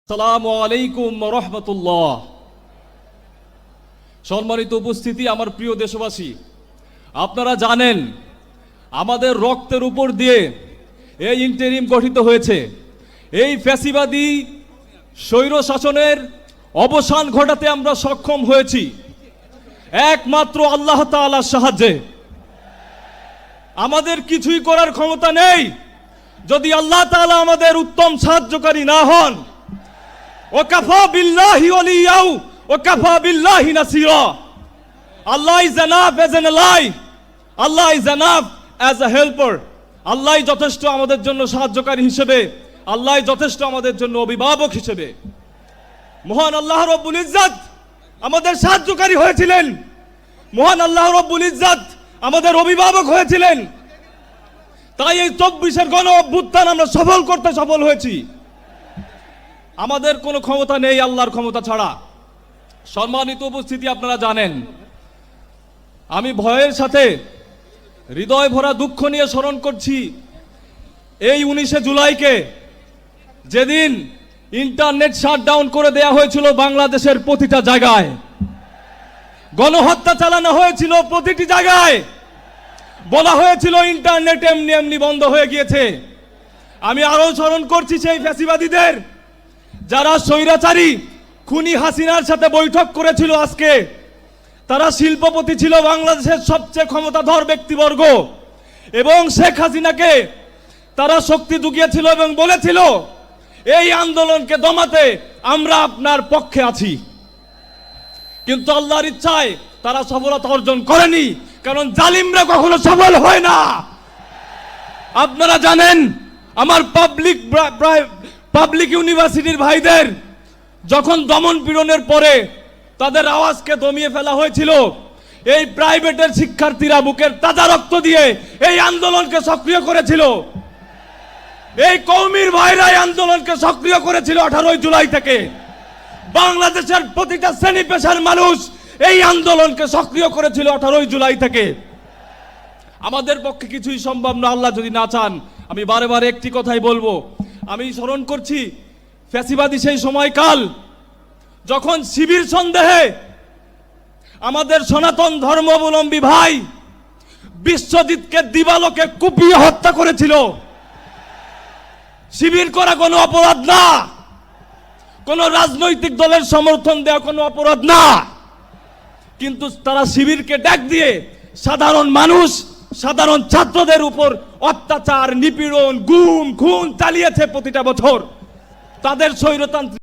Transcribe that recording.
আসসালামু আলাইকুম রহমতুল্লাহ। সম্মানিত উপস্থিতি, আমার প্রিয় দেশবাসী, আপনারা জানেন আমাদের রক্তের উপর দিয়ে এই ইন্টারিম গঠিত হয়েছে। এই ফ্যাসিবাদী স্বৈর শাসনের অবসান ঘটাতে আমরা সক্ষম হয়েছি একমাত্র আল্লাহ তাআলার সাহায্যে। আমাদের কিছুই করার ক্ষমতা নেই যদি আল্লাহ তাআলা আমাদের উত্তম সাহায্যকারী না হন। ওয়াকাফা বিল্লাহি ওয়ালিয়াউ ওয়াকাফা বিল্লাহি নাসিরা। Allah is enough as an ally, Allah is enough as a helper. Allah যথেষ্ট আমাদের জন্য সাহায্যকারী হিসেবে, আল্লাহ যথেষ্ট আমাদের জন্য অভিভাবক হিসেবে। মহান আল্লাহ রব্বুল ইজ্জত আমাদের সাহায্যকারী হয়েছিলেন, মহান আল্লাহ রব্বুল ইজ্জত আমাদের অভিভাবক হয়েছিলেন। তাই এই 24-এর গণ অভ্যুত্থান আমরা সফল করতে সফল হয়েছি। আমাদের কোনো ক্ষমতা নেই আল্লাহর ক্ষমতা ছাড়া। সম্মানিত উপস্থিতি, আপনারা জানেন আমি ভয়ের সাথে হৃদয় ভরা দুঃখ নিয়ে স্মরণ করছি এই 19শে জুলাইকে, যেদিন ইন্টারনেট শাটডাউন করে দেয়া হয়েছিল বাংলাদেশের প্রতিটা জায়গায়, গণহত্যা চালানো হয়েছিল প্রতিটি জায়গায়, বলা হয়েছিল ইন্টারনেট এমনি এমনি বন্ধ হয়ে গিয়েছে। আমি আরো স্মরণ করছি সেই ফ্যাসিবাদীদের যারা স্বৈরাচারী খুনি হাসিনার সাথে বৈঠক করেছিল। আজকে তারা শিল্পপতি ছিল, বাংলাদেশের সবচেয়ে ক্ষমতাধর ব্যক্তিবর্গ, এবং শেখ হাসিনাকে তারা শক্তি জুগিয়েছিল এবং বলেছিল এই আন্দোলনকে দমাতে আমরা আপনার পক্ষে আছি। কিন্তু আল্লাহর ইচ্ছায় তারা সফলতা অর্জন করেনি, কারণ জালিমরা কখনো সফল হয় না। আপনারা জানেন আমার পাবলিক ইউনিভার্সিটির ভাইদের যখন দমন পীড়নের পরে তাদের আওয়াজকে দমিয়ে ফেলা হয়েছিল, এই প্রাইভেটের শিক্ষার্থীরা বুকের তাজা রক্ত দিয়ে এই আন্দোলনকে সক্রিয় করেছিল। এই কওমির ভাইরা এই আন্দোলনকে সক্রিয় করেছিল 18 জুলাই থেকে। বাংলাদেশের প্রতিটা শ্রেণী পেশার মানুষ এই আন্দোলনকে সক্রিয় করেছিল 18 জুলাই থেকে। আমাদের পক্ষে কিছুই সম্ভব না আল্লাহ যদি না চান। আমি বারে বারে একটি কথাই বলবো, আমি স্মরণ করছি ফ্যাসিবাদী সেই সময়কাল যখন শিবির সন্দেহে আমাদের সনাতন ধর্মাবলম্বী ভাই বিশ্বজিৎকে দিবালোকে কুপিয়ে হত্যা করেছিল। শিবির করা কোনো অপরাধ না, কোন রাজনৈতিক দলের সমর্থন দেওয়া কোনো অপরাধ না, কিন্তু তারা শিবিরকে ডাক দিয়ে সাধারণ মানুষ, সাধারণ ছাত্রদের উপর অত্যাচার, নিপীড়ন, গুম খুন চালিয়েছে প্রতিটা বছর। তাদের স্বৈরতান্ত্রিক